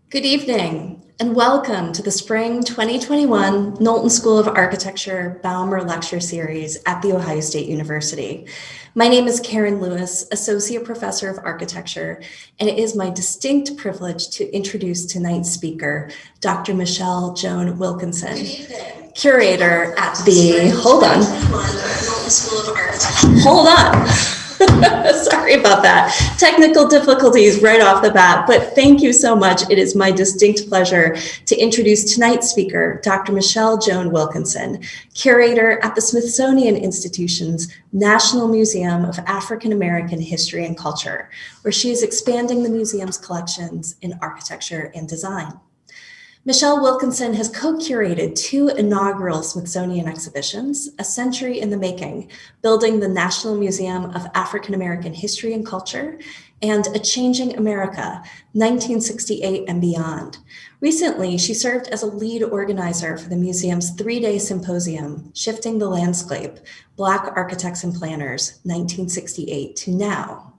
Good evening, and welcome to the Spring 2021 Knowlton School of Architecture Baumer Lecture Series at The Ohio State University. My name is Karen Lewis, Associate Professor of Architecture, and it is my distinct privilege to introduce tonight's speaker, Dr. Michelle Joan Wilkinson, curator at the, hold on. Sorry about that. Technical difficulties right off the bat, but thank you so much. It is my distinct pleasure to introduce tonight's speaker, Dr. Michelle Joan Wilkinson, curator at the Smithsonian Institution's National Museum of African American History and Culture, where she is expanding the museum's collections in architecture and design. Michelle Wilkinson has co-curated two inaugural Smithsonian exhibitions, A Century in the Making, Building the National Museum of African American History and Culture, and A Changing America, 1968 and Beyond. Recently, she served as a lead organizer for the museum's three-day symposium, Shifting the Landscape, Black Architects and Planners, 1968 to Now.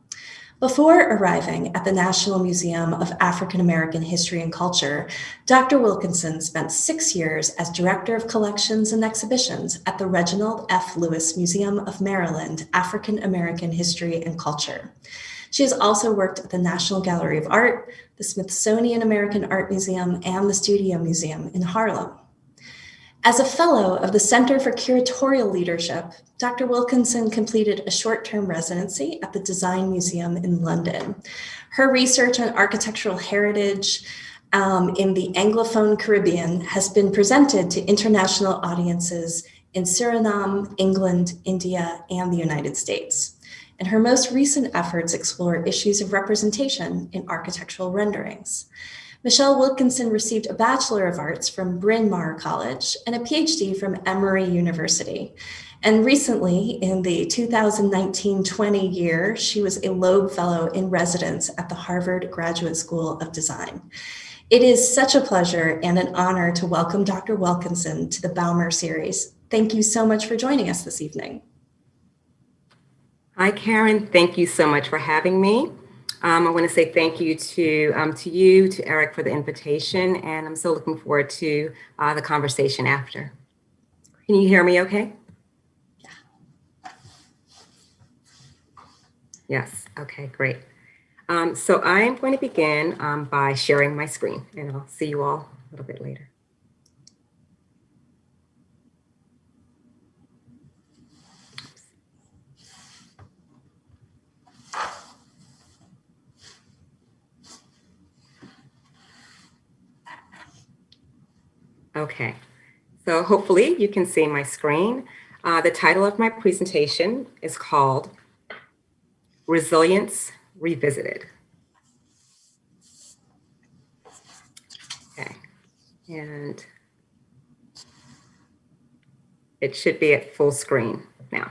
Before arriving at the National Museum of African American History and Culture, Dr. Wilkinson spent 6 years as Director of Collections and Exhibitions at the Reginald F. Lewis Museum of Maryland, African American History and Culture. She has also worked at the National Gallery of Art, the Smithsonian American Art Museum, and the Studio Museum in Harlem. As a fellow of the Center for Curatorial Leadership, Dr. Wilkinson completed a short-term residency at the Design Museum in London. Her research on architectural heritage in the Anglophone Caribbean has been presented to international audiences in Suriname, England, India, and the United States. And her most recent efforts explore issues of representation in architectural renderings. Michelle Wilkinson received a Bachelor of Arts from Bryn Mawr College and a PhD from Emory University. And recently, in the 2019-20 year, she was a Loeb Fellow in residence at the Harvard Graduate School of Design. It is such a pleasure and an honor to welcome Dr. Wilkinson to the Baumer series. Thank you so much for joining us this evening. Hi, Karen. Thank you so much for having me. I want to say thank you to you, to Eric for the invitation, and I'm so looking forward to the conversation after. Can you hear me okay? Yeah. Yes, okay, great. So I'm going to begin by sharing my screen, and I'll see you all a little bit later. Okay, so hopefully you can see my screen. The title of my presentation is called Resilience Revisited. Okay, and it should be at full screen now.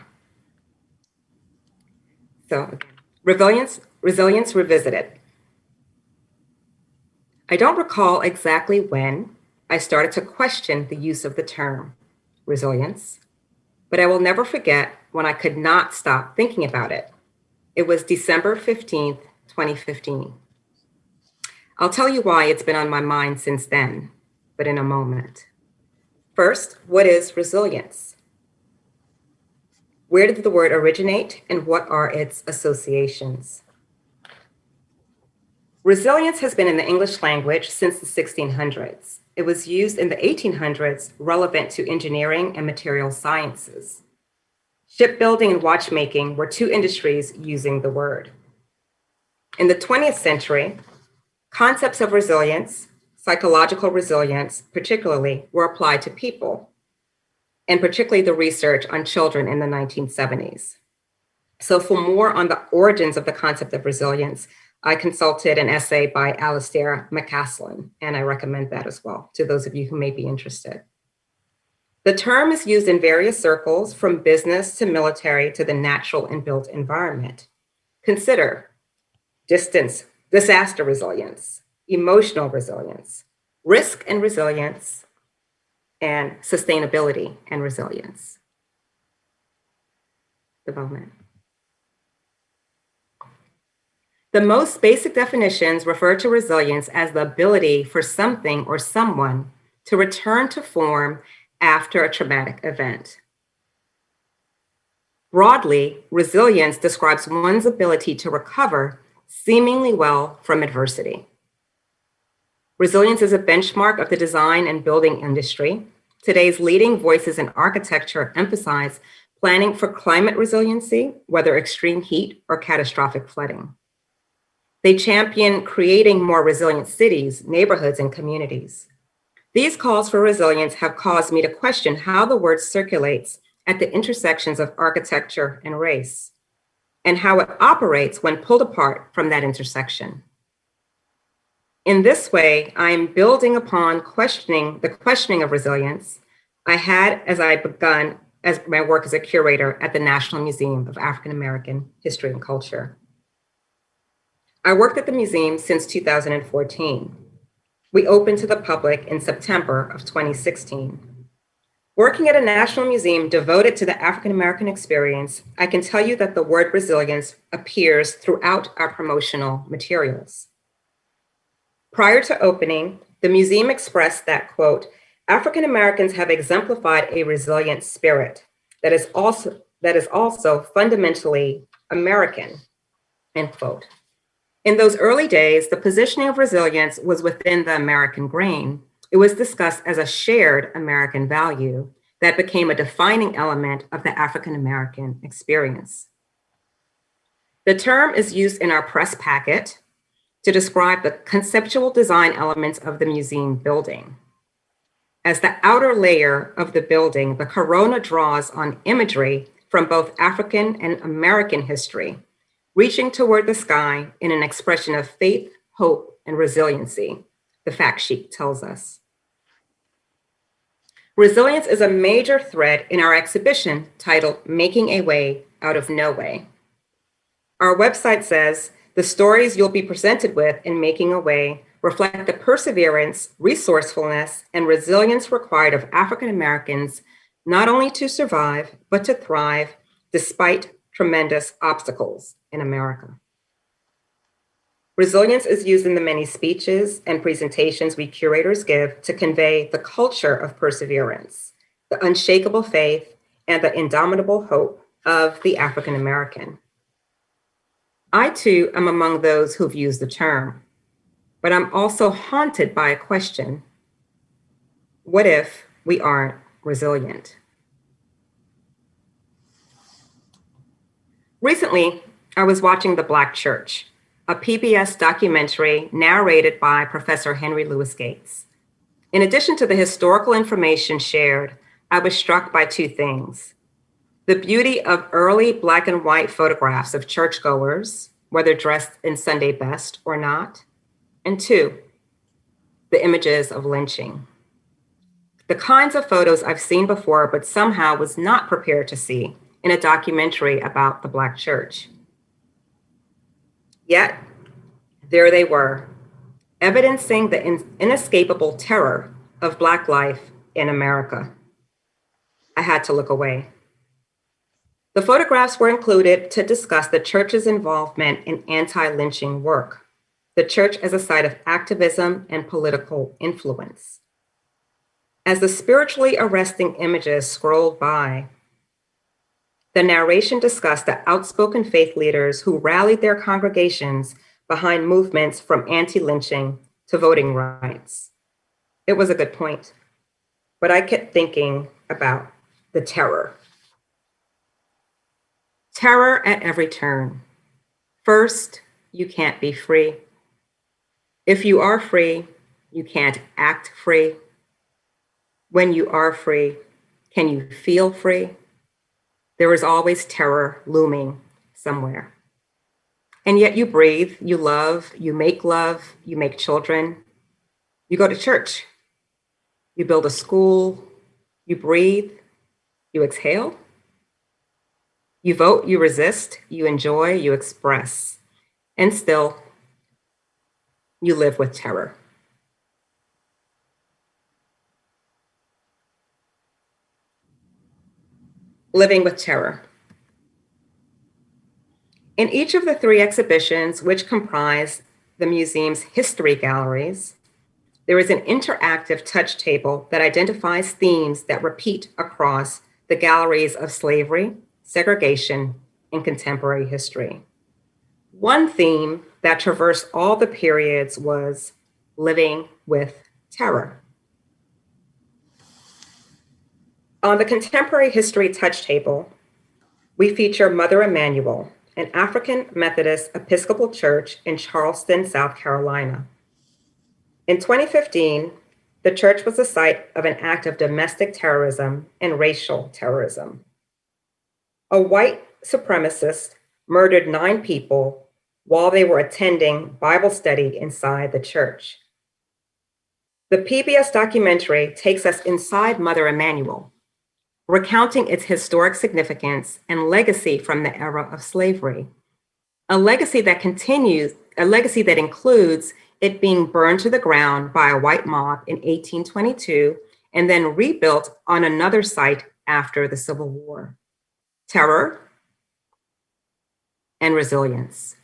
So Resilience Revisited. I don't recall exactly when I started to question the use of the term resilience, but I will never forget when I could not stop thinking about it. It was December 15th, 2015. I'll tell you why it's been on my mind since then, but in a moment. First, what is resilience? Where did the word originate and what are its associations? Resilience has been in the English language since the 1600s. It was used in the 1800s, relevant to engineering and material sciences. Shipbuilding and watchmaking were two industries using the word. In the 20th century, concepts of resilience, psychological resilience particularly, were applied to people, and particularly the research on children in the 1970s. So for more on the origins of the concept of resilience, I consulted an essay by Alistair McCaslin, and I recommend that as well to those of you who may be interested. The term is used in various circles, from business to military to the natural and built environment. Consider disaster resilience, emotional resilience, risk and resilience, and sustainability and resilience. Development. The most basic definitions refer to resilience as the ability for something or someone to return to form after a traumatic event. Broadly, resilience describes one's ability to recover seemingly well from adversity. Resilience is a benchmark of the design and building industry. Today's leading voices in architecture emphasize planning for climate resiliency, whether extreme heat or catastrophic flooding. They champion creating more resilient cities, neighborhoods, and communities. These calls for resilience have caused me to question how the word circulates at the intersections of architecture and race, and how it operates when pulled apart from that intersection. In this way, I am building upon the questioning of resilience I had as I begun as my work as a curator at the National Museum of African American History and Culture. I worked at the museum since 2014. We opened to the public in September of 2016. Working at a national museum devoted to the African American experience, I can tell you that the word resilience appears throughout our promotional materials. Prior to opening, the museum expressed that, quote, African Americans have exemplified a resilient spirit that is also fundamentally American, end quote. In those early days, the positioning of resilience was within the American grain. It was discussed as a shared American value that became a defining element of the African American experience. The term is used in our press packet to describe the conceptual design elements of the museum building. As the outer layer of the building, the corona draws on imagery from both African and American history, reaching toward the sky in an expression of faith, hope, and resiliency, the fact sheet tells us. Resilience is a major thread in our exhibition titled Making a Way Out of No Way. Our website says, the stories you'll be presented with in Making a Way reflect the perseverance, resourcefulness, and resilience required of African Americans, not only to survive, but to thrive despite tremendous obstacles in America. Resilience is used in the many speeches and presentations we curators give to convey the culture of perseverance, the unshakable faith, and the indomitable hope of the African American. I too am among those who've used the term, but I'm also haunted by a question. What if we aren't resilient? Recently, I was watching The Black Church, a PBS documentary narrated by Professor Henry Louis Gates. In addition to the historical information shared, I was struck by two things: the beauty of early Black and white photographs of churchgoers, whether dressed in Sunday best or not, and two, the images of lynching. The kinds of photos I've seen before, but somehow was not prepared to see in a documentary about the Black church. Yet, there they were, evidencing the inescapable terror of Black life in America. I had to look away. The photographs were included to discuss the church's involvement in anti-lynching work, the church as a site of activism and political influence. As the spiritually arresting images scrolled by, the narration discussed the outspoken faith leaders who rallied their congregations behind movements from anti-lynching to voting rights. It was a good point, but I kept thinking about the terror. Terror at every turn. First, you can't be free. If you are free, you can't act free. When you are free, can you feel free? There is always terror looming somewhere. And yet you breathe, you love, you make children, you go to church, you build a school, you breathe, you exhale, you vote, you resist, you enjoy, you express, and still you live with terror. Living with terror. In each of the 3 exhibitions, which comprise the museum's history galleries, there is an interactive touch table that identifies themes that repeat across the galleries of slavery, segregation, and contemporary history. One theme that traversed all the periods was living with terror. On the contemporary history touch table, we feature Mother Emanuel, an African Methodist Episcopal church in Charleston, South Carolina. In 2015, the church was the site of an act of domestic terrorism and racial terrorism. A white supremacist murdered 9 people while they were attending Bible study inside the church. The PBS documentary takes us inside Mother Emanuel, recounting its historic significance and legacy from the era of slavery. A legacy that includes it being burned to the ground by a white mob in 1822 and then rebuilt on another site after the Civil War. Terror and resilience.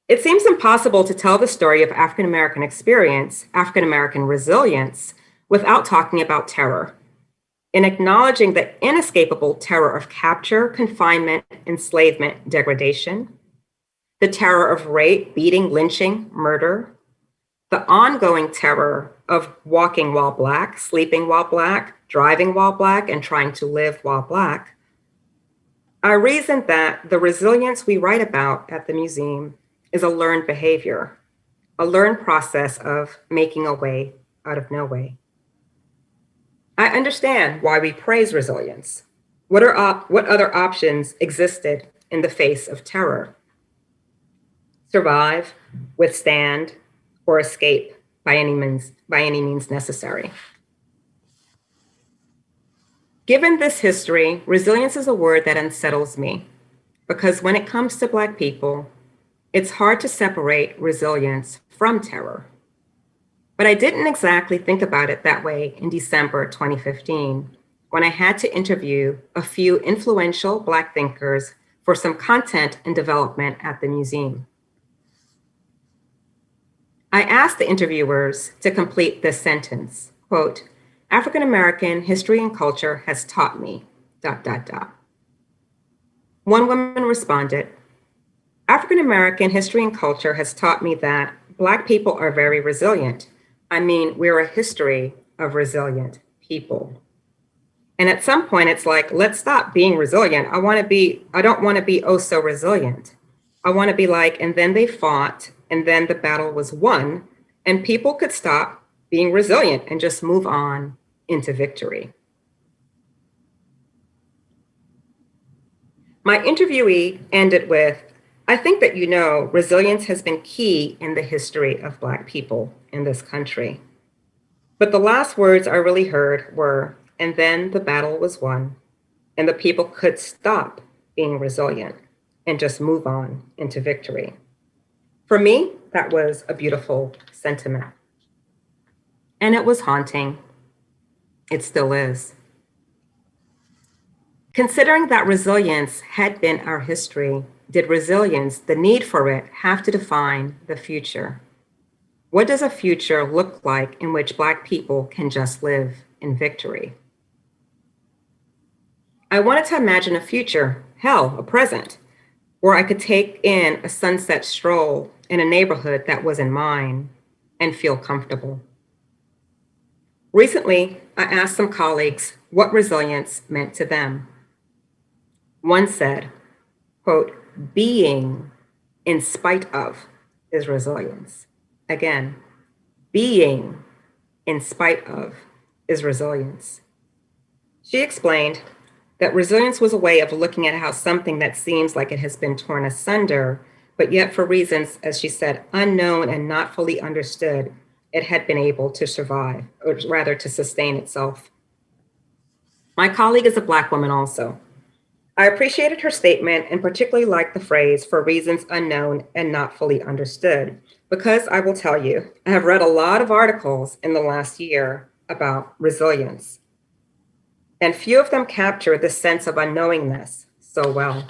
It seems impossible to tell the story of African-American experience, African-American resilience, without talking about terror, in acknowledging the inescapable terror of capture, confinement, enslavement, degradation, the terror of rape, beating, lynching, murder, the ongoing terror of walking while Black, sleeping while Black, driving while Black, and trying to live while Black. I reasoned that the resilience we write about at the museum is a learned behavior, a learned process of making a way out of no way. I understand why we praise resilience. What other options existed in the face of terror? Survive, withstand, or escape by any means necessary. Given this history, resilience is a word that unsettles me, because when it comes to Black people, it's hard to separate resilience from terror. But I didn't exactly think about it that way in December 2015, when I had to interview a few influential Black thinkers for some content and development at the museum. I asked the interviewers to complete this sentence, quote, "African-American history and culture has taught me, ... One woman responded, "African-American history and culture has taught me that Black people are very resilient. I mean, we're a history of resilient people." And at some point it's like, let's stop being resilient. I don't want to be oh so resilient. I want to be like, and then they fought, and then the battle was won, and people could stop being resilient and just move on into victory. My interviewee ended with, "I think that resilience has been key in the history of Black people in this country." But the last words I really heard were, "And then the battle was won, and the people could stop being resilient and just move on into victory." For me, that was a beautiful sentiment. And it was haunting. It still is. Considering that resilience had been our history, did resilience, the need for it, have to define the future? What does a future look like in which Black people can just live in victory? I wanted to imagine a future, a present, where I could take in a sunset stroll in a neighborhood that wasn't mine and feel comfortable. Recently, I asked some colleagues what resilience meant to them. One said, quote, "Being in spite of is resilience." Again, being in spite of is resilience. She explained that resilience was a way of looking at how something that seems like it has been torn asunder, but yet for reasons, as she said, unknown and not fully understood, it had been able to survive, or rather to sustain itself. My colleague is a Black woman also. I appreciated her statement and particularly liked the phrase "for reasons unknown and not fully understood," because I will tell you, I have read a lot of articles in the last year about resilience, and few of them capture the sense of unknowingness so well.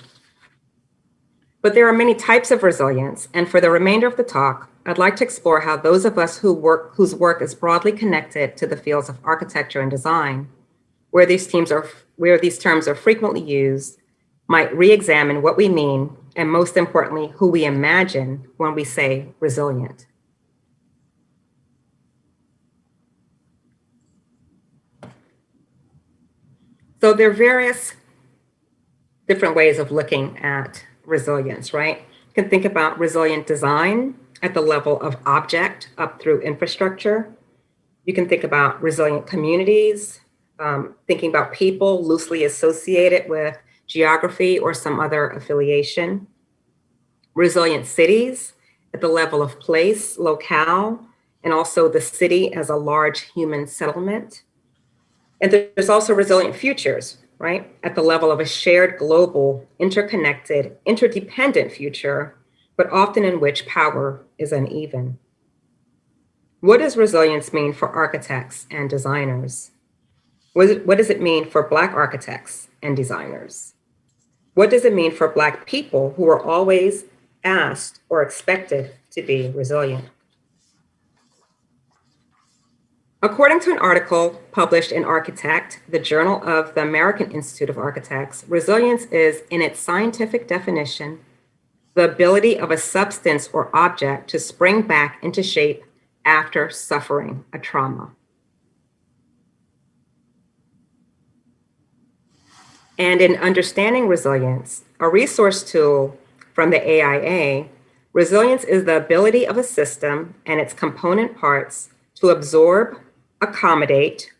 But there are many types of resilience, and for the remainder of the talk, I'd like to explore how those of us whose work is broadly connected to the fields of architecture and design, where these terms are frequently used, might re-examine what we mean, and most importantly, who we imagine when we say resilient. So there are various different ways of looking at resilience, right? You can think about resilient design at the level of object up through infrastructure. You can think about resilient communities, thinking about people loosely associated with geography or some other affiliation. Resilient cities at the level of place, locale, and also the city as a large human settlement. And there's also resilient futures, right? At the level of a shared global, interconnected, interdependent future, but often in which power is uneven. What does resilience mean for architects and designers? What does it mean for Black architects and designers? What does it mean for Black people who are always asked or expected to be resilient? According to an article published in Architect, the Journal of the American Institute of Architects, resilience is, in its scientific definition, the ability of a substance or object to spring back into shape after suffering a trauma. And in understanding resilience, a resource tool from the AIA, resilience is the ability of a system and its component parts to absorb, accommodate,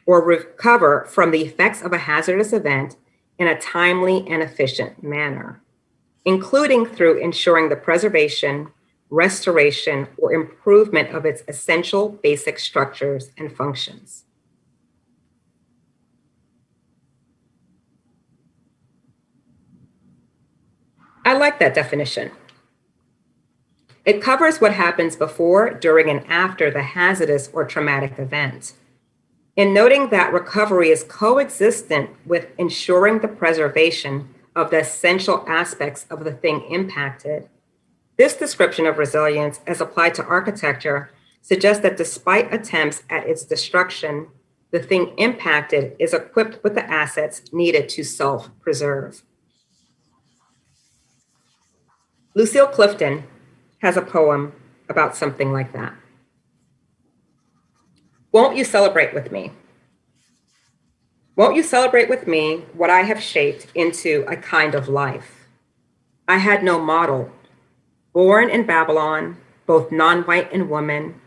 or recover from the effects of a hazardous event in a timely and efficient manner, including through ensuring the preservation, restoration, or improvement of its essential basic structures and functions. I like that definition. It covers what happens before, during, and after the hazardous or traumatic event. In noting that recovery is coexistent with ensuring the preservation of the essential aspects of the thing impacted, this description of resilience as applied to architecture suggests that despite attempts at its destruction, the thing impacted is equipped with the assets needed to self-preserve. Lucille Clifton has a poem about something like that. Won't you celebrate with me? Won't you celebrate with me what I have shaped into a kind of life? I had no model. Born in Babylon, both non-white and woman,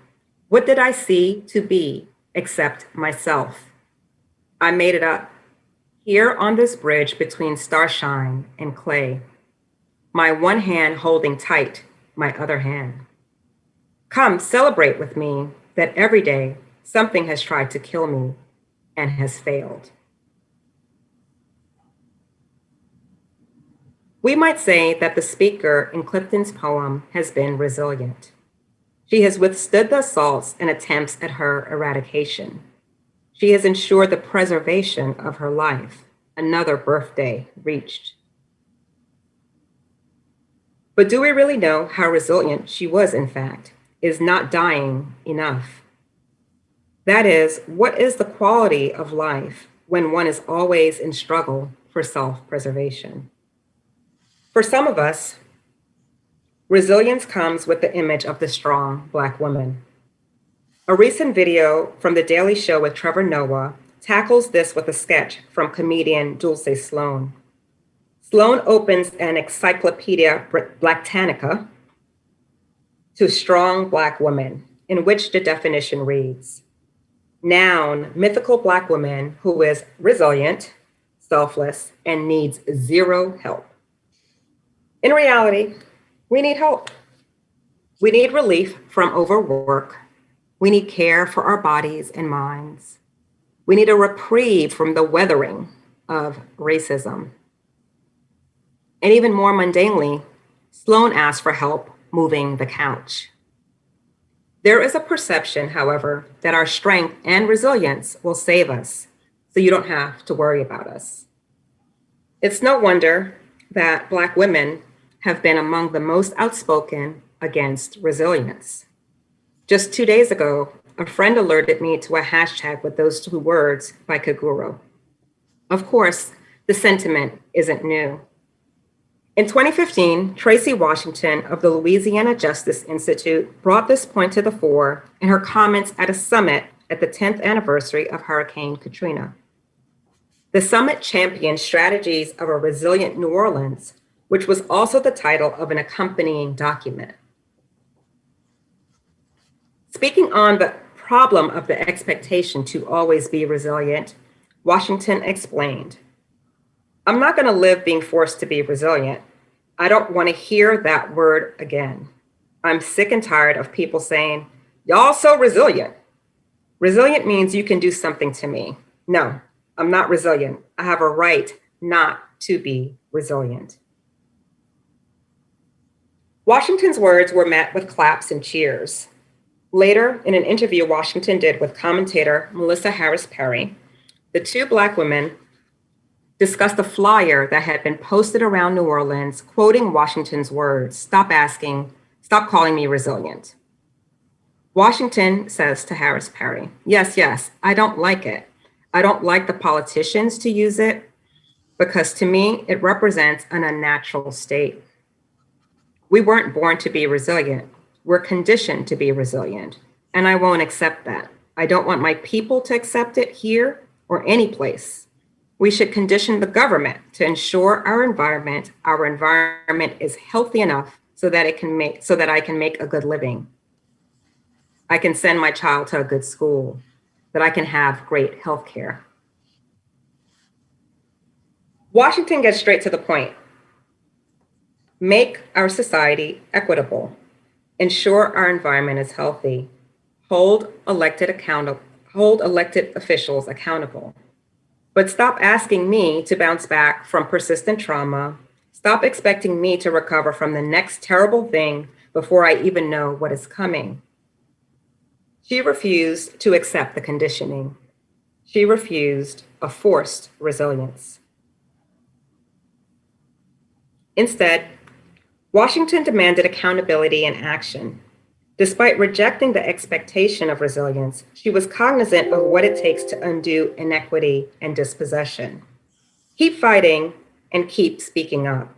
what did I see to be except myself? I made it up here on this bridge between starshine and clay, my one hand holding tight my other hand. Come celebrate with me that every day something has tried to kill me and has failed. We might say that the speaker in Clifton's poem has been resilient. She has withstood the assaults and attempts at her eradication. She has ensured the preservation of her life, another birthday reached. But do we really know how resilient she was, in fact? Is not dying enough? That is, what is the quality of life when one is always in struggle for self-preservation? For some of us, resilience comes with the image of the strong Black woman. A recent video from The Daily Show with Trevor Noah tackles this with a sketch from comedian Dulce Sloan. Sloan opens an Encyclopedia Britannica to strong Black women, in which the definition reads, noun, mythical Black woman who is resilient, selfless, and needs zero help. In reality, we need help. We need relief from overwork. We need care for our bodies and minds. We need a reprieve from the weathering of racism. And even more mundanely, Sloan asked for help moving the couch. There is a perception, however, that our strength and resilience will save us, so you don't have to worry about us. It's no wonder that Black women have been among the most outspoken against resilience. Just 2 days ago, a friend alerted me to a hashtag with those two words by Kaguro. Of course, the sentiment isn't new. In 2015, Tracy Washington of the Louisiana Justice Institute brought this point to the fore in her comments at a summit at the 10th anniversary of Hurricane Katrina. The summit championed strategies of a resilient New Orleans, which was also the title of an accompanying document. Speaking on the problem of the expectation to always be resilient, Washington explained, "I'm not going to live being forced to be resilient. I don't want to hear that word again. I'm sick and tired of people saying, 'Y'all so resilient.' Resilient means you can do something to me. No, I'm not resilient. I have a right not to be resilient." Washington's words were met with claps and cheers. Later, in an interview Washington did with commentator Melissa HarrisPerry, the two Black women discussed a flyer that had been posted around New Orleans, quoting Washington's words, "Stop calling me resilient." Washington says to HarrisPerry, yes, I don't like it. I don't like the politicians to use it because to me, it represents an unnatural state. We weren't born to be resilient. We're conditioned to be resilient, and I won't accept that. I don't want my people to accept it here or any place. We should condition the government to ensure our environment is healthy enough so that I can make a good living. I can send my child to a good school, that I can have great health care. Washington gets straight to the point. Make our society equitable. Ensure our environment is healthy. Hold elected officials accountable. But stop asking me to bounce back from persistent trauma. Stop expecting me to recover from the next terrible thing before I even know what is coming. She refused to accept the conditioning. She refused a forced resilience. Instead, Washington demanded accountability and action. Despite rejecting the expectation of resilience, she was cognizant of what it takes to undo inequity and dispossession. Keep fighting and keep speaking up.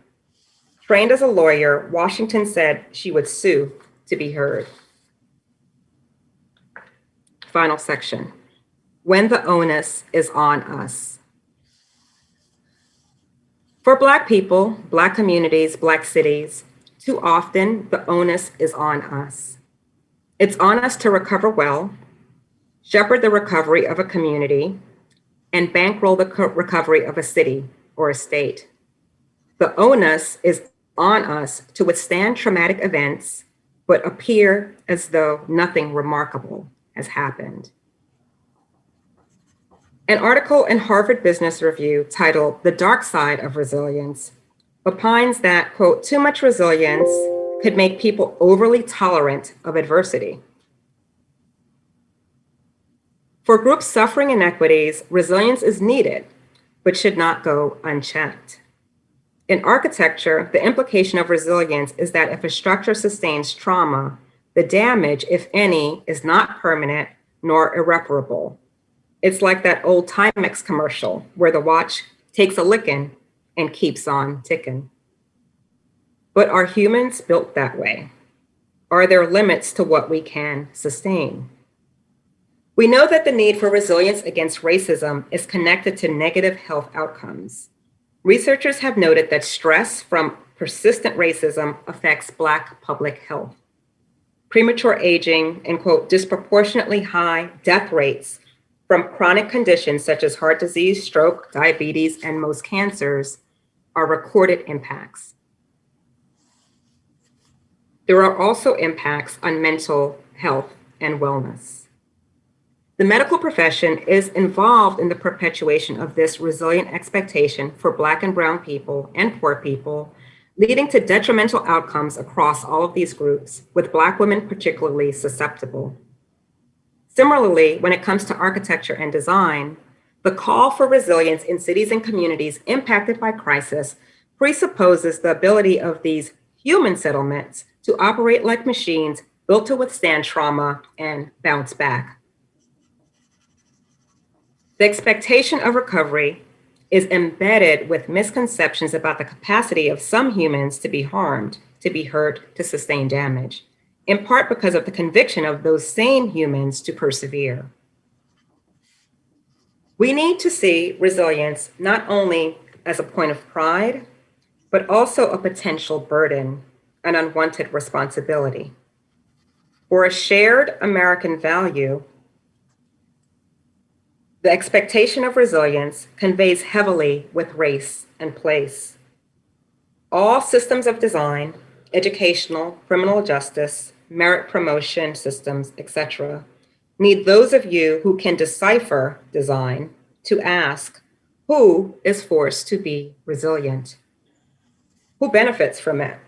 Trained as a lawyer, Washington said she would sue to be heard. Final section. When the onus is on us. For Black people, Black communities, Black cities, too often the onus is on us. It's on us to recover well, shepherd the recovery of a community, and bankroll the recovery of a city or a state. The onus is on us to withstand traumatic events, but appear as though nothing remarkable has happened. An article in Harvard Business Review titled "The Dark Side of Resilience" opines that, quote, too much resilience could make people overly tolerant of adversity. For groups suffering inequities, resilience is needed, but should not go unchecked. In architecture, the implication of resilience is that if a structure sustains trauma, the damage, if any, is not permanent nor irreparable. It's like that old Timex commercial where the watch takes a licking and keeps on ticking. But are humans built that way? Are there limits to what we can sustain? We know that the need for resilience against racism is connected to negative health outcomes. Researchers have noted that stress from persistent racism affects Black public health. Premature aging and, quote, disproportionately high death rates from chronic conditions such as heart disease, stroke, diabetes, and most cancers are recorded impacts. There are also impacts on mental health and wellness. The medical profession is involved in the perpetuation of this resilient expectation for Black and Brown people and poor people, leading to detrimental outcomes across all of these groups, with Black women particularly susceptible. Similarly, when it comes to architecture and design, the call for resilience in cities and communities impacted by crisis presupposes the ability of these human settlements to operate like machines built to withstand trauma and bounce back. The expectation of recovery is embedded with misconceptions about the capacity of some humans to be harmed, to be hurt, to sustain damage, in part because of the conviction of those same humans to persevere. We need to see resilience not only as a point of pride, but also a potential burden, an unwanted responsibility. For a shared American value, the expectation of resilience conveys heavily with race and place. All systems of design, educational, criminal justice, merit promotion systems, etc., need those of you who can decipher design to ask, who is forced to be resilient? Who benefits from it?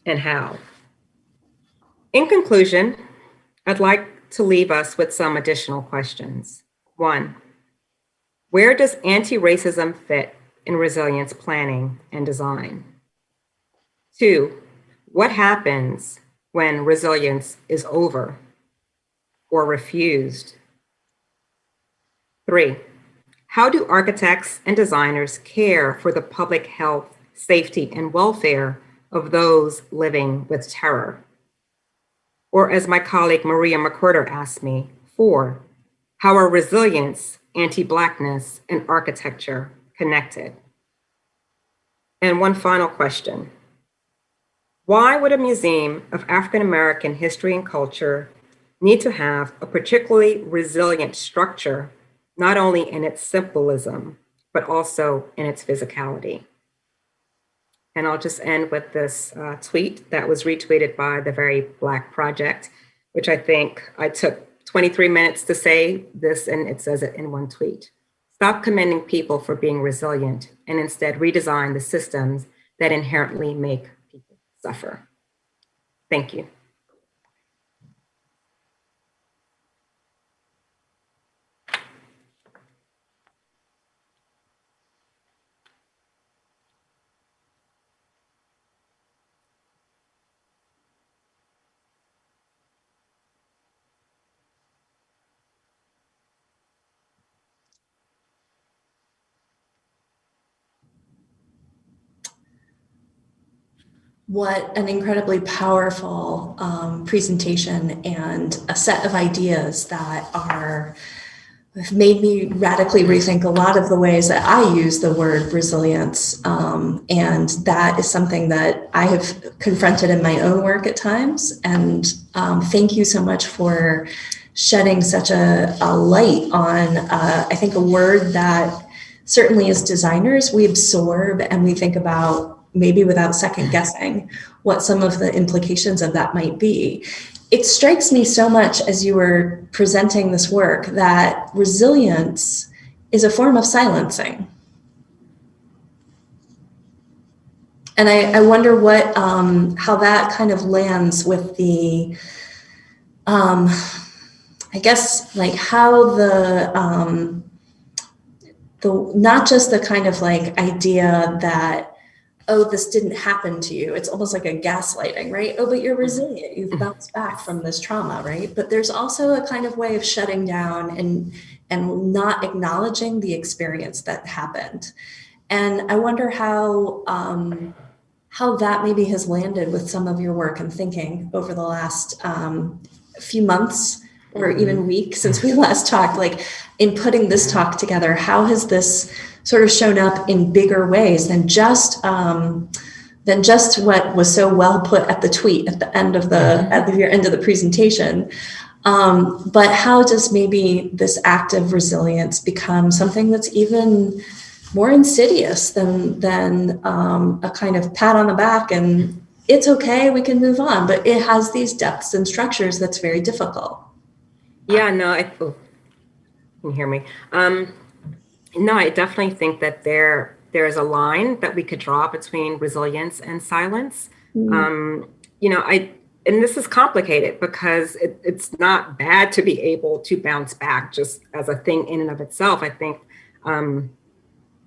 And how? In conclusion, I'd like to leave us with some additional questions. 1, where does anti-racism fit in resilience planning and design? 2, what happens when resilience is over or refused? 3, how do architects and designers care for the public health, safety, and welfare of those living with terror? Or as my colleague Maria McWhirter asked me, 4, how are resilience, anti-Blackness, and architecture connected? And one final question. Why would a museum of African American history and culture need to have a particularly resilient structure, not only in its symbolism, but also in its physicality? And I'll just end with this tweet that was retweeted by the Very Black Project, which I think I took 23 minutes to say this, and it says it in one tweet. Stop commending people for being resilient and instead redesign the systems that inherently make people suffer. Thank you. What an incredibly powerful presentation and a set of ideas that have made me radically rethink a lot of the ways that I use the word resilience. And that is something that I have confronted in my own work at times. And thank you so much for shedding such a light on, I think, a word that certainly as designers, we absorb and we think about, maybe without second guessing, what some of the implications of that might be. It strikes me so much as you were presenting this work that resilience is a form of silencing. And I wonder what, how that kind of lands with the, I guess, like how the not just the kind of like idea that, oh, this didn't happen to you. It's almost like a gaslighting, right? Oh, but you're resilient. You've bounced back from this trauma, right? But there's also a kind of way of shutting down and not acknowledging the experience that happened. And I wonder how that maybe has landed with some of your work and thinking over the last few months or even week since we last talked, like in putting this talk together, how has this sort of shown up in bigger ways than just what was so well put at the tweet at the end of the presentation. But how does maybe this act of resilience become something that's even more insidious than a kind of pat on the back and it's okay, we can move on, but it has these depths and structures that's very difficult. Yeah, no, you can hear me. No, I definitely think that there is a line that we could draw between resilience and silence. And this is complicated because it's not bad to be able to bounce back just as a thing in and of itself. I think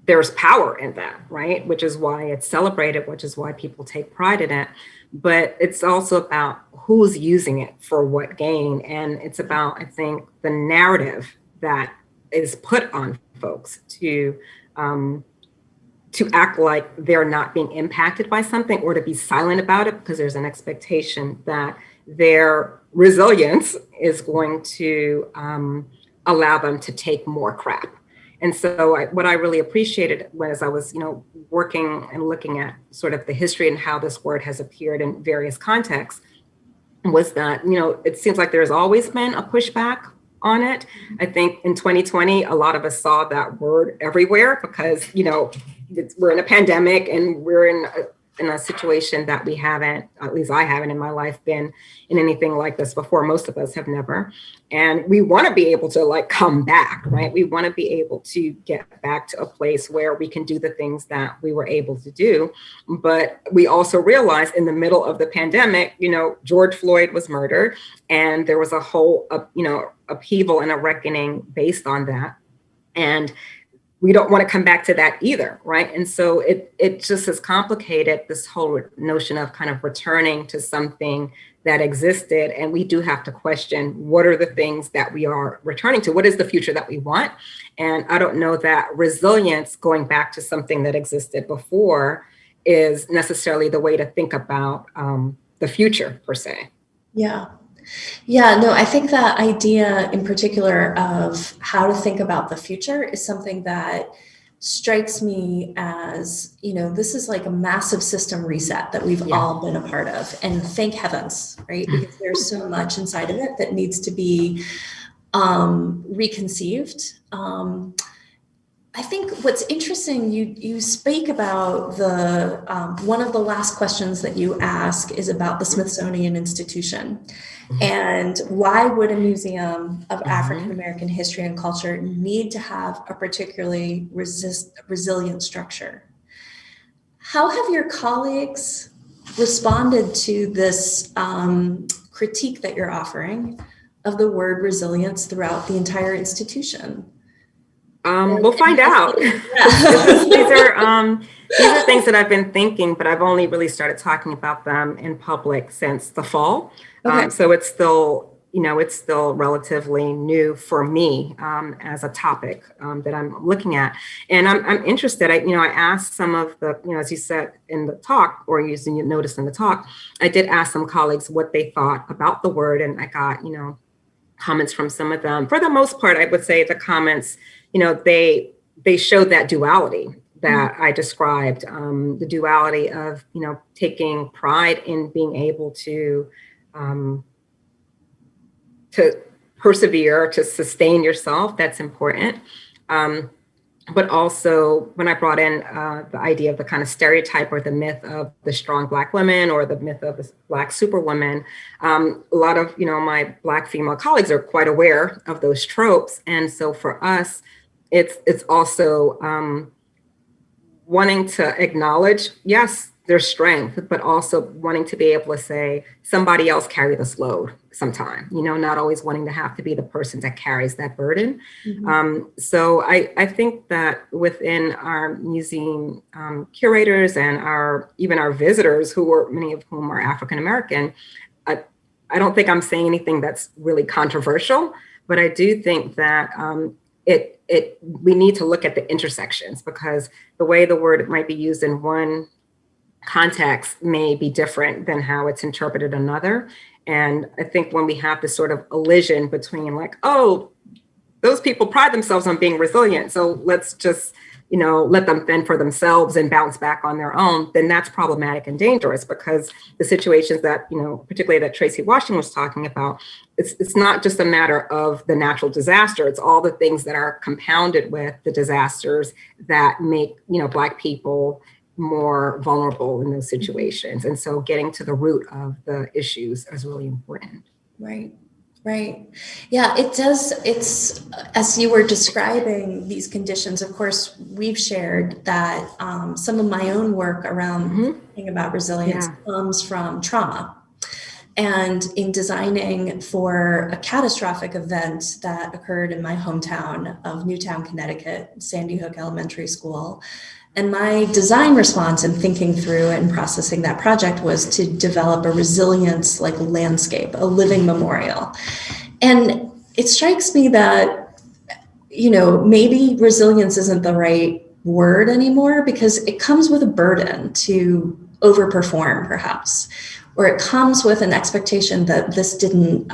there's power in that, right? Which is why it's celebrated, which is why people take pride in it. But it's also about who's using it for what gain. And it's about, I think, the narrative that is put on folks to act like they're not being impacted by something, or to be silent about it because there's an expectation that their resilience is going to allow them to take more crap. And so what I really appreciated was I was, working and looking at sort of the history and how this word has appeared in various contexts, was that, it seems like there's always been a pushback on it. I think in 2020, a lot of us saw that word everywhere because, we're in a pandemic and we're in a situation that we haven't, at least I haven't in my life, been in anything like this before. Most of us have never. And we want to be able to come back, right? We want to be able to get back to a place where we can do the things that we were able to do. But we also realized in the middle of the pandemic, George Floyd was murdered, and there was a whole, upheaval and a reckoning based on that. And we don't want to come back to that either, right? And so it just has complicated this whole notion of kind of returning to something that existed. And we do have to question, what are the things that we are returning to? What is the future that we want? And I don't know that resilience, going back to something that existed before, is necessarily the way to think about the future per se. Yeah, no, I think that idea in particular of how to think about the future is something that strikes me as, this is like a massive system reset that we've all been a part of. And thank heavens, right? Because there's so much inside of it that needs to be reconceived. I think what's interesting, you speak about the, one of the last questions that you ask is about the Smithsonian Institution. And why would a museum of African American history and culture need to have a particularly resilient structure? How have your colleagues responded to this critique that you're offering of the word resilience throughout the entire institution? We'll find out. These are things that I've been thinking, but I've only really started talking about them in public since the fall. Okay. So it's still, it's still relatively new for me as a topic that I'm looking at. And I'm interested. I asked some of the, as you said in the talk, or you noticed in the talk, I did ask some colleagues what they thought about the word, and I got, comments from some of them. For the most part, I would say the comments, they showed that duality that I described, the duality of, taking pride in being able to persevere, to sustain yourself. That's important. But also when I brought in the idea of the kind of stereotype or the myth of the strong Black women or the myth of the Black superwoman, a lot of, my Black female colleagues are quite aware of those tropes. And so for us, it's also wanting to acknowledge, yes, their strength, but also wanting to be able to say somebody else carry this load sometime, not always wanting to have to be the person that carries that burden. So I think that within our museum curators and even our visitors, many of whom are African-American, I don't think I'm saying anything that's really controversial, but I do think that we need to look at the intersections, because the way the word might be used in one context may be different than how it's interpreted another. And I think when we have this sort of elision between those people pride themselves on being resilient, so let's just, let them fend for themselves and bounce back on their own, then that's problematic and dangerous, because the situations that, particularly that Tracy Washington was talking about, it's not just a matter of the natural disaster, it's all the things that are compounded with the disasters that make, Black people more vulnerable in those situations. And so getting to the root of the issues is really important. Right. Yeah, it does. It's, as you were describing these conditions, of course, we've shared that some of my own work around thinking about resilience comes from trauma. And in designing for a catastrophic event that occurred in my hometown of Newtown, Connecticut, Sandy Hook Elementary School. And my design response in thinking through and processing that project was to develop a resilience like landscape, a living memorial. And it strikes me that, maybe resilience isn't the right word anymore because it comes with a burden to overperform, perhaps, or it comes with an expectation that this didn't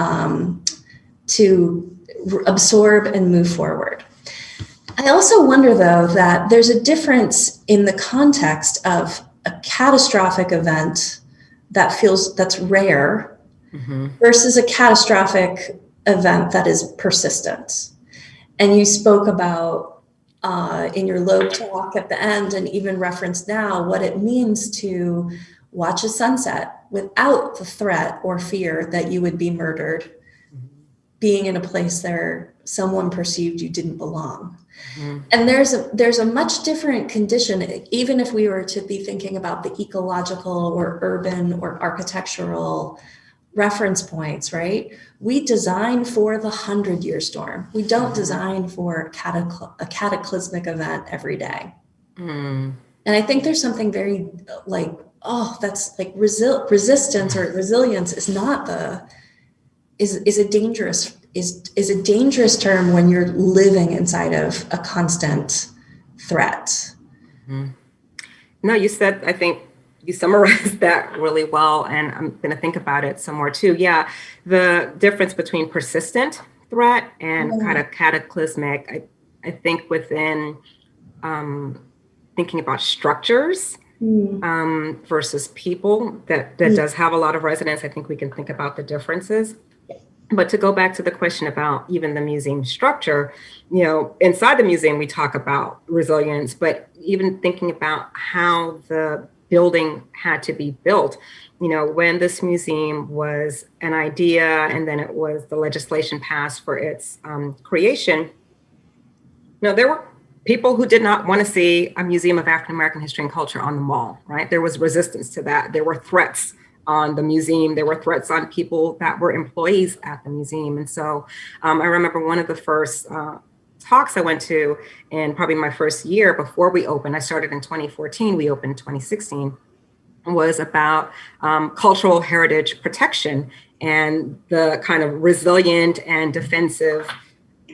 to absorb and move forward. I also wonder, though, that there's a difference in the context of a catastrophic event that's rare versus a catastrophic event that is persistent. And you spoke about in your Loeb talk at the end, and even referenced now, what it means to watch a sunset without the threat or fear that you would be murdered, being in a place where someone perceived you didn't belong. And there's a much different condition, even if we were to be thinking about the ecological or urban or architectural reference points, right? We design for the 100-year storm. We don't design for a cataclysmic event every day. And I think there's something very that's like resistance or resilience is not is a dangerous term when you're living inside of a constant threat. No, I think you summarized that really well, and I'm going to think about it some more too. Yeah, the difference between persistent threat and kind of cataclysmic, I think within thinking about structures versus people, that does have a lot of resonance. I think we can think about the differences. But to go back to the question about even the museum structure, inside the museum, we talk about resilience, but even thinking about how the building had to be built, when this museum was an idea and then it was the legislation passed for its creation, there were people who did not want to see a museum of African American history and culture on the mall, right? There was resistance to that. There were threats on the museum. There were threats on people that were employees at the museum. And so I remember one of the first talks I went to in probably my first year before we opened, I started in 2014, we opened in 2016, was about cultural heritage protection and the kind of resilient and defensive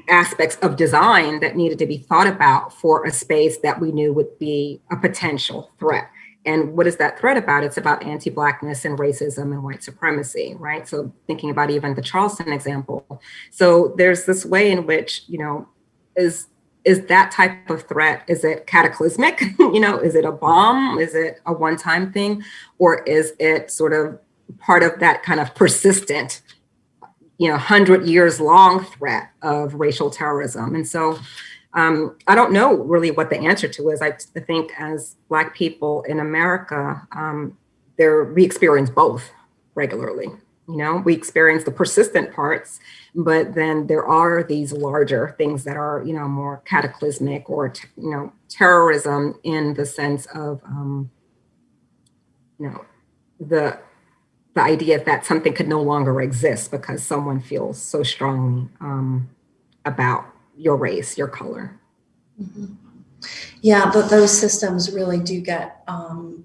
aspects of design that needed to be thought about for a space that we knew would be a potential threat. And what is that threat about? It's about anti-Blackness and racism and white supremacy, right? So thinking about even the Charleston example. So there's this way in which, is that type of threat, is it cataclysmic? Is it a bomb? Is it a one-time thing? Or is it sort of part of that kind of persistent, 100 years long threat of racial terrorism? And so I don't know really what the answer to is. I think as Black people in America, we experience both regularly. We experience the persistent parts, but then there are these larger things that are, more cataclysmic or, terrorism in the sense of, the idea that something could no longer exist because someone feels so strongly about your race, your color. Yeah, but those systems really do get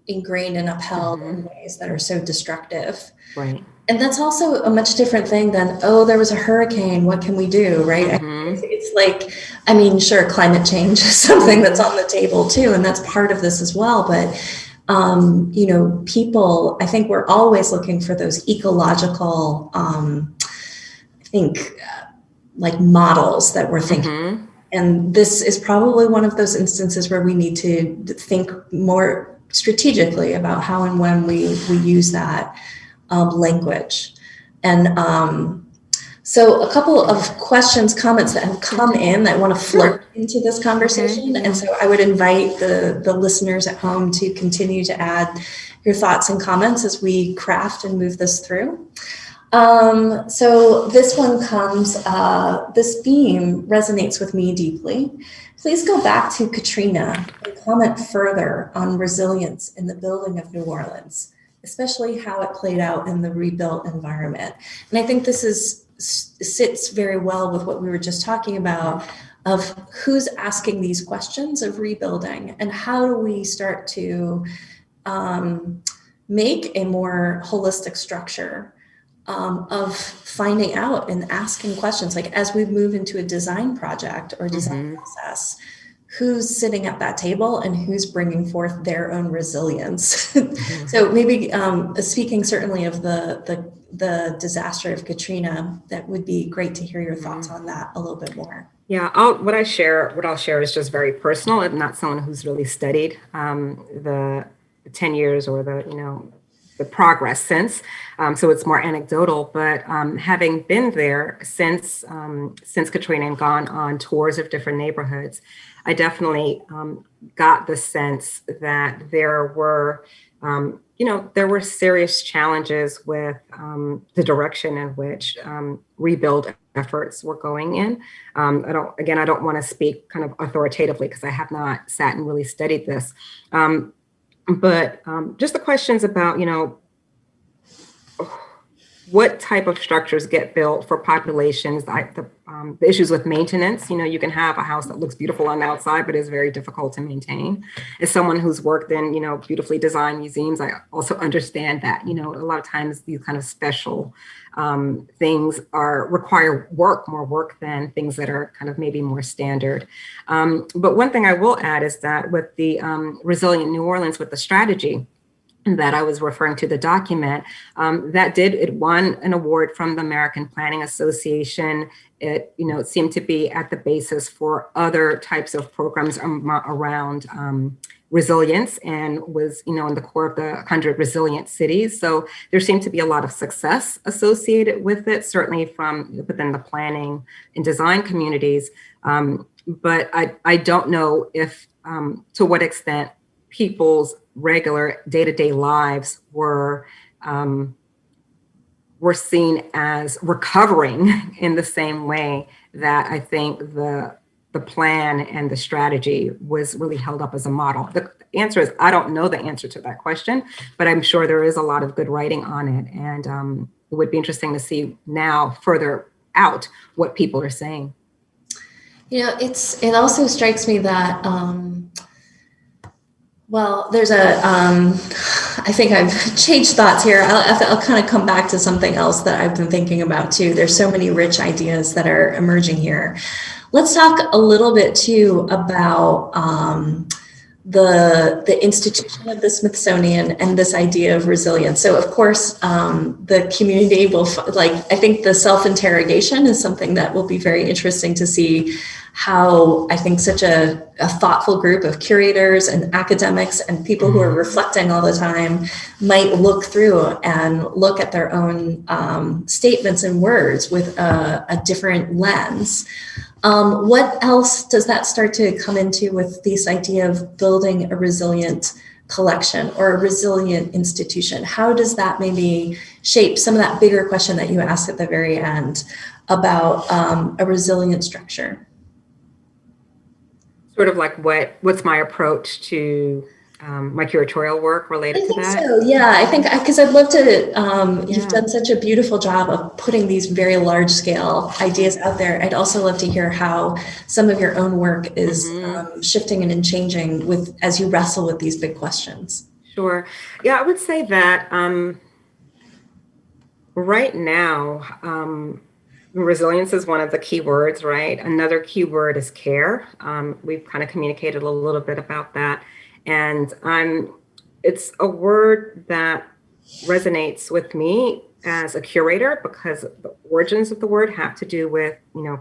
ingrained and upheld in ways that are so destructive. Right. And that's also a much different thing than, there was a hurricane, what can we do, right? It's like, sure, climate change is something that's on the table too, and that's part of this as well. But, people, I think we're always looking for those ecological, like models that we're thinking. And this is probably one of those instances where we need to think more strategically about how and when we use that language. And so a couple of questions, comments that have come in that I want to flirt into this conversation. Okay. And so I would invite the listeners at home to continue to add your thoughts and comments as we craft and move this through. So this one comes, this theme resonates with me deeply. Please go back to Katrina and comment further on resilience in the building of New Orleans. especially how it played out in the rebuilt environment. And I think this sits very well with what we were just talking about, of who's asking these questions of rebuilding, and how do we start to make a more holistic structure of finding out and asking questions, like as we move into a design project or design process, who's sitting at that table and who's bringing forth their own resilience. So maybe speaking certainly of the disaster of Katrina, that would be great to hear your thoughts on that a little bit more. Yeah, what I'll share is just very personal. I'm not someone who's really studied the 10 years or the progress since. So it's more anecdotal, but having been there since Katrina and gone on tours of different neighborhoods, I definitely got the sense that there were serious challenges with the direction in which rebuild efforts were going in. I don't want to speak kind of authoritatively because I have not sat and really studied this. But just the questions about, what type of structures get built for populations, the issues with maintenance. You can have a house that looks beautiful on the outside, but is very difficult to maintain. As someone who's worked in, beautifully designed museums, I also understand that, a lot of times these kind of special things require more work than things that are kind of maybe more standard. But one thing I will add is that with the Resilient New Orleans, with the strategy that I was referring to, the document, it won an award from the American Planning Association. It seemed to be at the basis for other types of programs around resilience, and was, in the core of the 100 resilient cities. So there seemed to be a lot of success associated with it, certainly from within the planning and design communities. But I don't know if, to what extent people's regular day-to-day lives were seen as recovering in the same way that I think the plan and the strategy was really held up as a model. The answer is, I don't know the answer to that question, but I'm sure there is a lot of good writing on it. And it would be interesting to see now further out what people are saying. It also strikes me that, there's I think I've changed thoughts here. I'll kind of come back to something else that I've been thinking about too. There's so many rich ideas that are emerging here. Let's talk a little bit too about the institution of the Smithsonian and this idea of resilience. So of course, the community will, I think the self-interrogation is something that will be very interesting to see how I think such a thoughtful group of curators and academics and people who are reflecting all the time might look through and look at their own statements and words with a different lens. What else does that start to come into with this idea of building a resilient collection or a resilient institution? How does that maybe shape some of that bigger question that you asked at the very end about a resilient structure? Sort of like what's my approach to my curatorial work related to that? So, yeah, I think because I'd love to, you've done such a beautiful job of putting these very large scale ideas out there. I'd also love to hear how some of your own work is shifting and changing as you wrestle with these big questions. Sure. Yeah, I would say that right now, resilience is one of the key words, right? Another key word is care. We've kind of communicated a little bit about that. And it's a word that resonates with me as a curator because the origins of the word have to do with,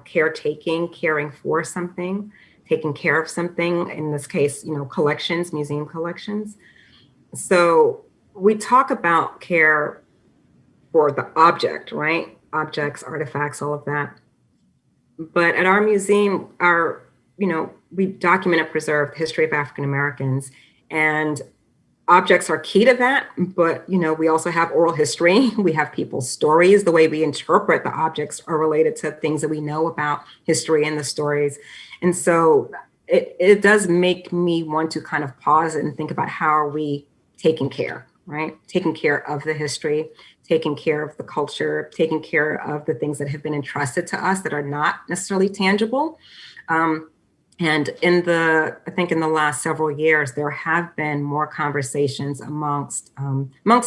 caretaking, caring for something, taking care of something. In this case, collections, museum collections. So we talk about care for the object, right? Objects, artifacts, all of that. But at our museum, we document and preserve the history of African Americans, and objects are key to that. But, we also have oral history. We have people's stories. The way we interpret the objects are related to things that we know about history and the stories. And so it does make me want to kind of pause and think about how are we taking care right? Taking care of the history, taking care of the culture, taking care of the things that have been entrusted to us that are not necessarily tangible. And I think in the last several years, there have been more conversations amongst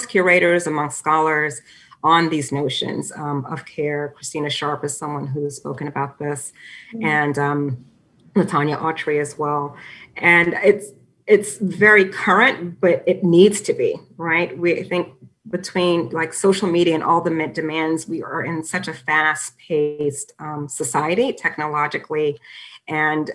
curators, amongst scholars on these notions of care. Christina Sharp is someone who's spoken about this, and LaTanya Autry as well. And it's very current, but it needs to be, right? I think between like social media and all the demands, we are in such a fast-paced society technologically, and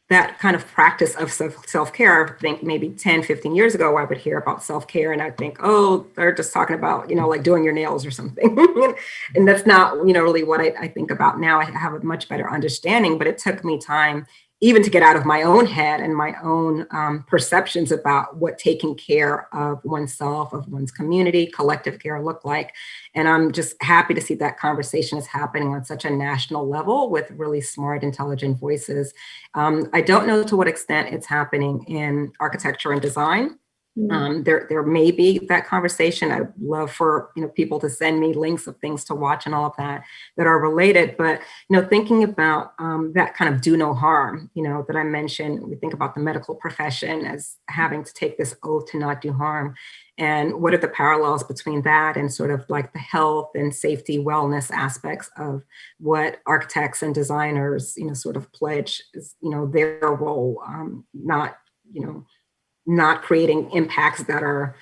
that kind of practice of self-care, I think maybe 10, 15 years ago, I would hear about self-care and I'd think, oh, they're just talking about, like doing your nails or something. And that's not, really what I think about now. I have a much better understanding, but it took me time even to get out of my own head and my own perceptions about what taking care of oneself, of one's community, collective care look like. And I'm just happy to see that conversation is happening on such a national level with really smart, intelligent voices. I don't know to what extent it's happening in architecture and design. There may be that conversation. I'd love for people to send me links of things to watch and all of that are related. But thinking about that kind of do no harm, that I mentioned, we think about the medical profession as having to take this oath to not do harm. And what are the parallels between that and sort of like the health and safety wellness aspects of what architects and designers, sort of pledge, their role, not creating impacts that are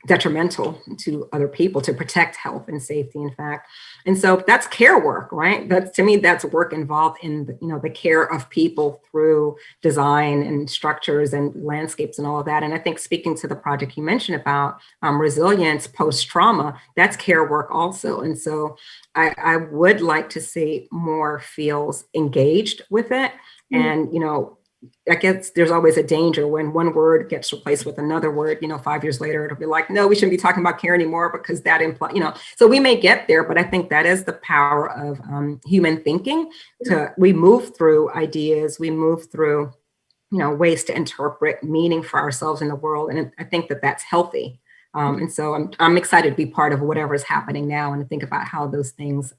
detrimental to other people, to protect health and safety, in fact. And so that's care work, right? To me, that's work involved in the care of people through design and structures and landscapes and all of that. And I think speaking to the project you mentioned about resilience post-trauma, that's care work also. And so I would like to see more fields engaged with it. And, I guess there's always a danger when one word gets replaced with another word, 5 years later, it'll be like, no, we shouldn't be talking about care anymore because that implies, so we may get there, but I think that is the power of human thinking. We move through ideas, we move through, ways to interpret meaning for ourselves in the world. And I think that that's healthy. And so I'm excited to be part of whatever is happening now and to think about how those things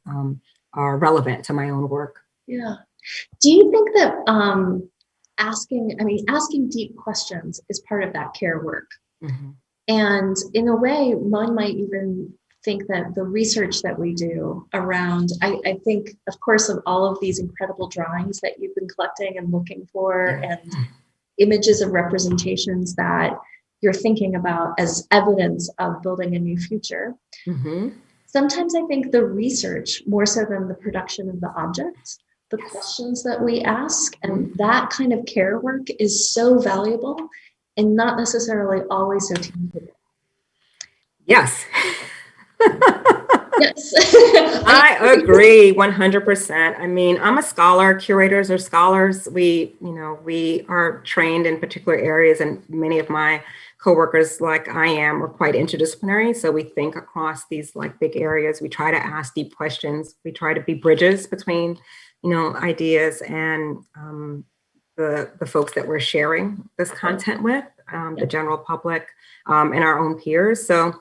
are relevant to my own work. Yeah. Do you think that, asking deep questions is part of that care work. And in a way, one might even think that the research that we do around, I think, of course, of all of these incredible drawings that you've been collecting and looking for and images of representations that you're thinking about as evidence of building a new future. Sometimes I think the research, more so than the production of the objects, the questions that we ask and that kind of care work is so valuable and not necessarily always so tangible. Yes. Yes. I agree 100%. I mean, I'm a scholar, curators are scholars. We are trained in particular areas, and many of my coworkers, like I am, are quite interdisciplinary. So we think across these like big areas. We try to ask deep questions. We try to be bridges between ideas and the folks that we're sharing this content with, the general public and our own peers. So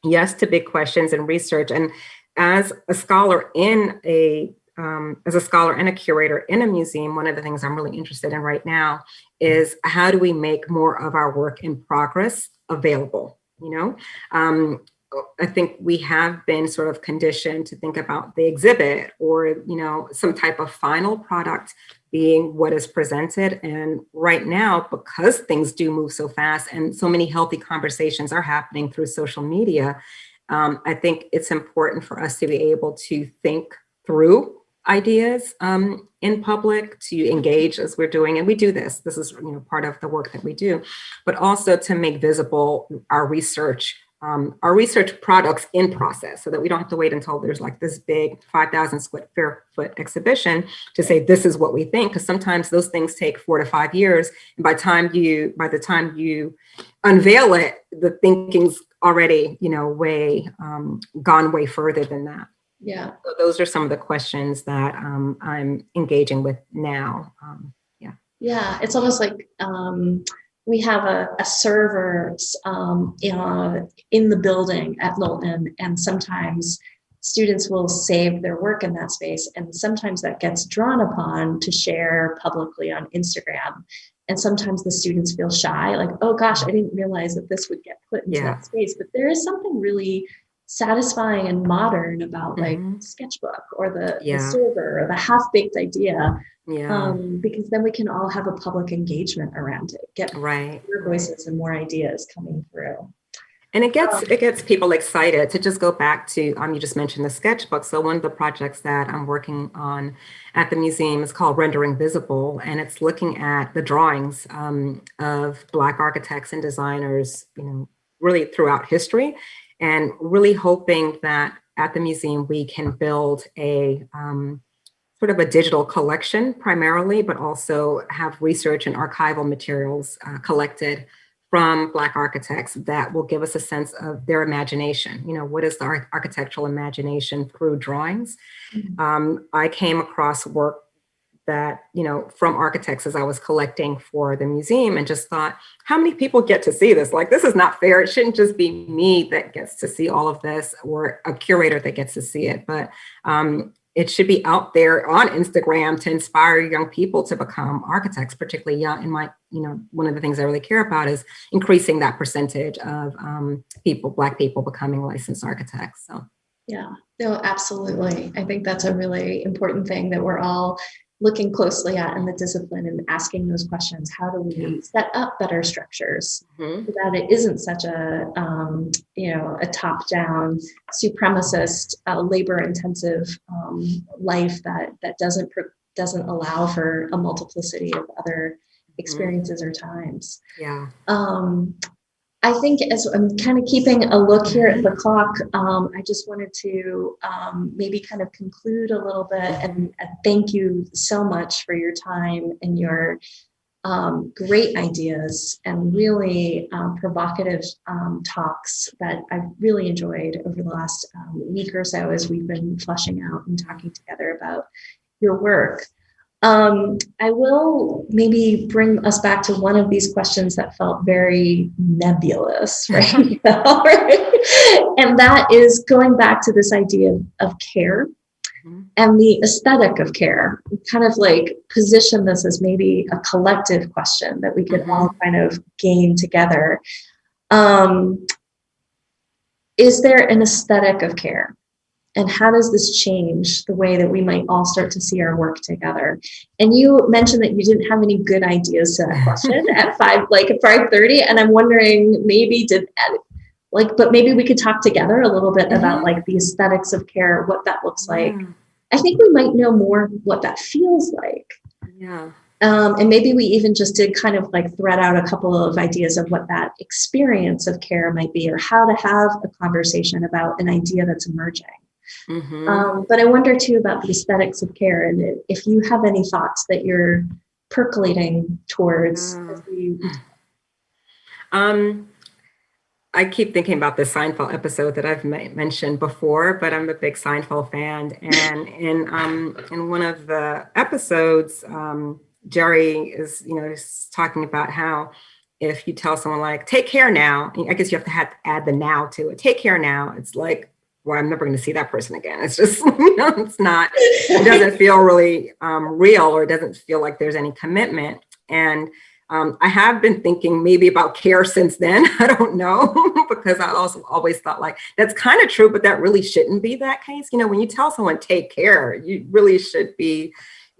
yes to big questions and research. And as a scholar and a curator in a museum, one of the things I'm really interested in right now is how do we make more of our work in progress available? I think we have been sort of conditioned to think about the exhibit or, some type of final product being what is presented. And right now, because things do move so fast and so many healthy conversations are happening through social media, I think it's important for us to be able to think through ideas in public, to engage as we're doing. And we do this. This is part of the work that we do, but also to make visible our research products in process so that we don't have to wait until there's like this big 5,000 square foot exhibition to say, this is what we think. Because sometimes those things take 4 to 5 years. And by the time you unveil it, the thinking's already, gone way further than that. Yeah. So those are some of the questions that I'm engaging with now. Yeah. It's almost like we have a server in the building at Knowlton, and sometimes students will save their work in that space, and sometimes that gets drawn upon to share publicly on Instagram. And sometimes the students feel shy, like, oh gosh, I didn't realize that this would get put into that space. But there is something really satisfying and modern about like sketchbook or the server or the half-baked idea. Because then we can all have a public engagement around it, get more voices and more ideas coming through. And it gets people excited. To just go back to, you just mentioned the sketchbook. So one of the projects that I'm working on at the museum is called Rendering Visible, and it's looking at the drawings of Black architects and designers, really throughout history, and really hoping that at the museum we can build a sort of a digital collection primarily, but also have research and archival materials collected from Black architects that will give us a sense of their imagination. What is the architectural imagination through drawings? I came across work that, from architects as I was collecting for the museum, and just thought, how many people get to see this? Like, this is not fair. It shouldn't just be me that gets to see all of this, or a curator that gets to see it, but it should be out there on Instagram to inspire young people to become architects, particularly young. And one of the things I really care about is increasing that percentage of Black people becoming licensed architects. So. Yeah, no, absolutely. I think that's a really important thing that we're all looking closely at in the discipline and asking those questions. How do we set up better structures so that it isn't such a top-down, supremacist, labor-intensive life that doesn't allow for a multiplicity of other experiences or times. Yeah. I think, as I'm kind of keeping a look here at the clock, I just wanted to maybe kind of conclude a little bit, and thank you so much for your time and your great ideas and really provocative talks that I've really enjoyed over the last week or so as we've been fleshing out and talking together about your work. I will maybe bring us back to one of these questions that felt very nebulous right now, right? And that is going back to this idea of care and the aesthetic of care. Kind of like position this as maybe a collective question that we could all kind of gain together. Is there an aesthetic of care? And how does this change the way that we might all start to see our work together? And you mentioned that you didn't have any good ideas to that question at 5:30, and I'm wondering but maybe we could talk together a little bit about like the aesthetics of care, what that looks like. I think we might know more what that feels like. Yeah. And maybe we even just did kind of like thread out a couple of ideas of what that experience of care might be, or how to have a conversation about an idea that's emerging. But I wonder too about the aesthetics of care, and if you have any thoughts that you're percolating towards. I keep thinking about this Seinfeld episode that I've mentioned before, but I'm a big Seinfeld fan. And in one of the episodes, Jerry is talking about how if you tell someone like, take care now, I guess you have to add the now to it. Take care now. It's like, well, I'm never going to see that person again. It's just, it doesn't feel really real, or it doesn't feel like there's any commitment. And I have been thinking maybe about care since then. I don't know, because I also always thought like, that's kind of true, but that really shouldn't be that case. When you tell someone take care, you really should you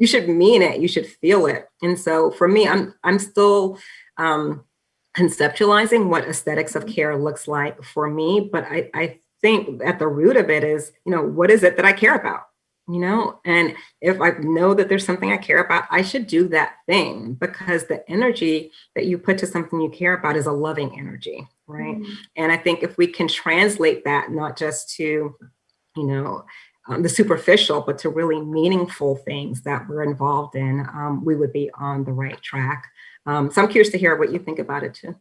should mean it. You should feel it. And so for me, I'm still conceptualizing what aesthetics of care looks like for me. But I think at the root of it is, what is it that I care about? And if I know that there's something I care about, I should do that thing, because the energy that you put to something you care about is a loving energy, right? And I think if we can translate that, not just to, the superficial, but to really meaningful things that we're involved in, we would be on the right track. So I'm curious to hear what you think about it too.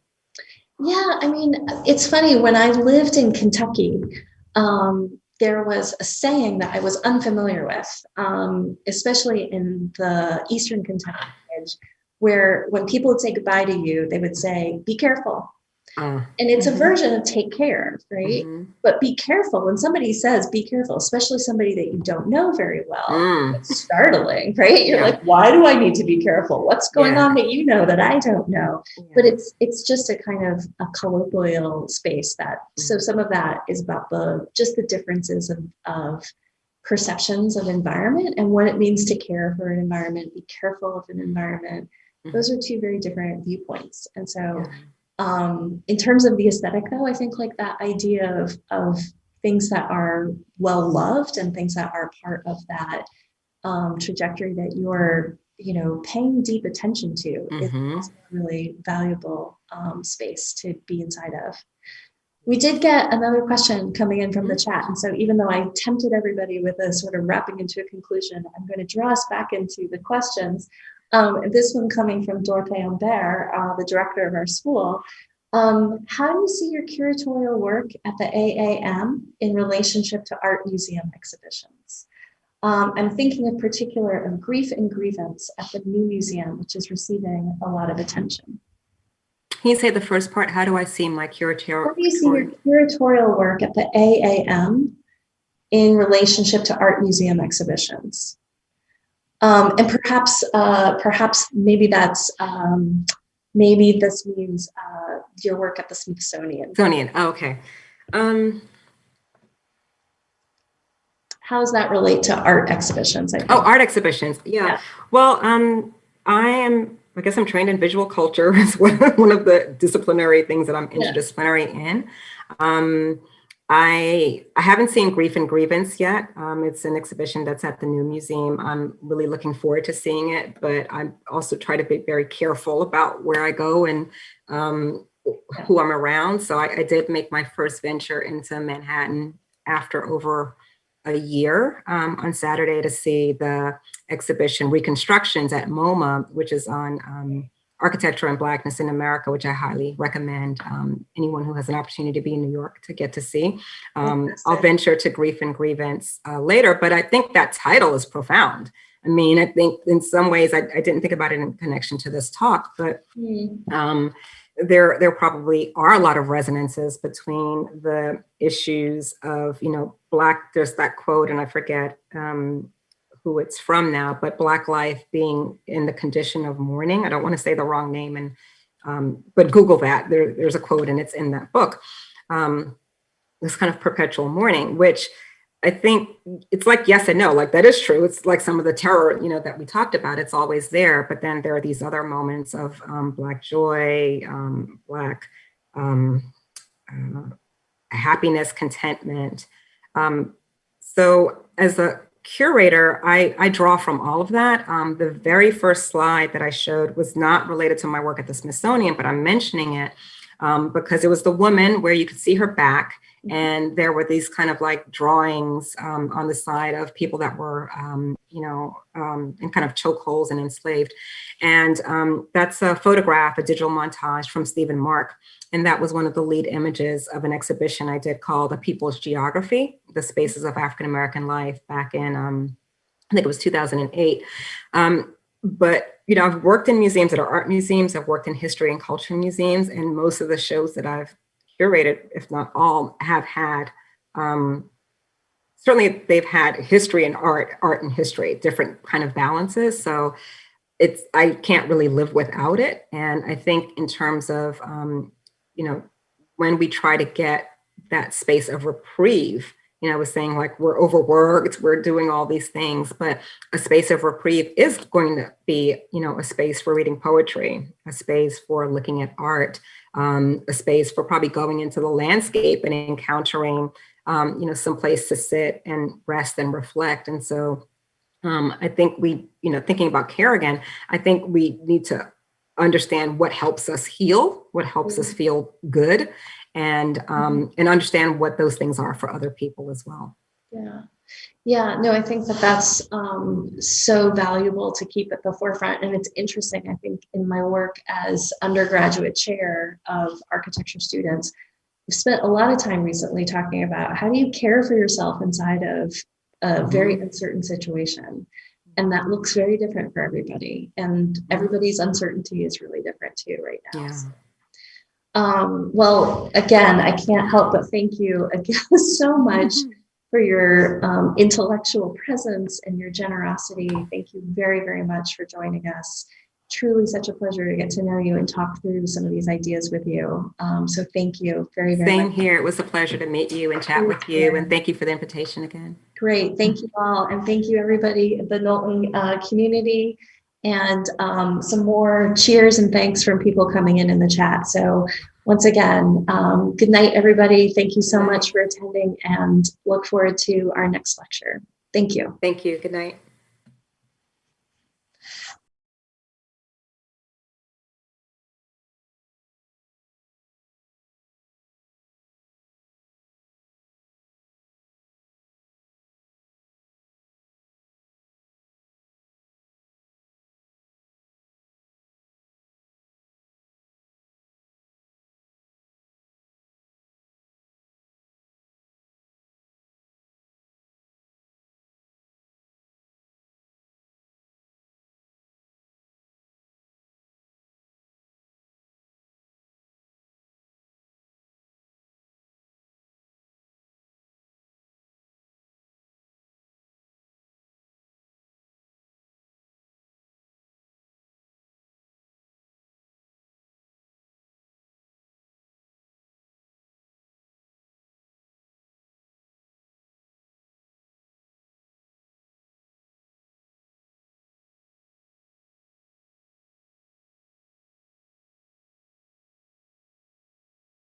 Yeah, I mean, it's funny, when I lived in Kentucky, there was a saying that I was unfamiliar with, especially in the Eastern Kentucky edge, where when people would say goodbye to you, they would say, be careful. And it's a version of take care, right? But be careful. When somebody says be careful, especially somebody that you don't know very well, it's startling, right? You're like, why do I need to be careful? What's going on that you know that I don't know? But it's just a kind of a colloquial space that, so some of that is about just the differences of perceptions of environment and what it means to care for an environment, be careful of an environment. Those are two very different viewpoints. And so in terms of the aesthetic, though, I think like that idea of things that are well loved and things that are part of that trajectory that you're, paying deep attention to is a really valuable space to be inside of. We did get another question coming in from the chat. And so even though I tempted everybody with a sort of wrapping into a conclusion, I'm going to draw us back into the questions. This one coming from Dorothy Humbert, the director of our school. How do you see your curatorial work at the AAM in relationship to art museum exhibitions? I'm thinking in particular of Grief and Grievance at the new museum, which is receiving a lot of attention. Can you say the first part? How do I see my curatorial? How do you see your curatorial work at the AAM in relationship to art museum exhibitions? And perhaps maybe that's maybe this means your work at the Smithsonian. Smithsonian. Oh, okay. How does that relate to art exhibitions? Art exhibitions. Yeah. Well, I guess I'm trained in visual culture. Is one of the disciplinary things that I'm interdisciplinary in. I haven't seen Grief and Grievance yet. It's an exhibition that's at the new museum. I'm really looking forward to seeing it, but I also try to be very careful about where I go and who I'm around. So I did make my first venture into Manhattan after over a year on Saturday to see the exhibition Reconstructions at MoMA, which is on Architecture and Blackness in America, which I highly recommend anyone who has an opportunity to be in New York to get to see. I'll venture to Grief and Grievance later, but I think that title is profound. I mean, I think in some ways, I didn't think about it in connection to this talk, but there probably are a lot of resonances between the issues of, Black, there's that quote, and I forget who it's from now, but Black life being in the condition of mourning. I don't want to say the wrong name, but Google that. There's a quote and it's in that book. This kind of perpetual mourning, which I think it's like yes and no, like that is true. It's like some of the terror, that we talked about, it's always there, but then there are these other moments of Black joy, Black happiness, contentment. So as a curator, I draw from all of that. The very first slide that I showed was not related to my work at the Smithsonian, but I'm mentioning it because it was the woman where you could see her back. And there were these kind of like drawings on the side of people that were, in kind of chokeholds and enslaved. And that's a photograph, a digital montage from Stephen Mark. And that was one of the lead images of an exhibition I did called A People's Geography, the Spaces of African-American Life back in, I think it was 2008. But, I've worked in museums that are art museums. I've worked in history and culture museums. And most of the shows that I've curated, if not all, have had, certainly they've had history and art and history, different kind of balances. So I can't really live without it. And I think in terms of, when we try to get that space of reprieve, I was saying like we're overworked, we're doing all these things, but a space of reprieve is going to be, a space for reading poetry, a space for looking at art, a space for probably going into the landscape and encountering, some place to sit and rest and reflect. And so I think thinking about care again, I think we need to understand what helps us heal, what helps us feel good, and understand what those things are for other people as well. Yeah, no, I think that's so valuable to keep at the forefront. And it's interesting, I think, in my work as undergraduate chair of architecture students, we've spent a lot of time recently talking about how do you care for yourself inside of a very uncertain situation. And that looks very different for everybody. And everybody's uncertainty is really different too right now. Yeah. Well, again, I can't help but thank you again so much for your intellectual presence and your generosity. Thank you very, very much for joining us. Truly such a pleasure to get to know you and talk through some of these ideas with you. So thank you very, very much. Same here. It was a pleasure to meet you and chat with you. And thank you for the invitation again. Great. Thank you all. And thank you, everybody in the Knowlton community. And some more cheers and thanks from people coming in the chat. So once again, good night, everybody. Thank you so much for attending and look forward to our next lecture. Thank you. Thank you. Good night.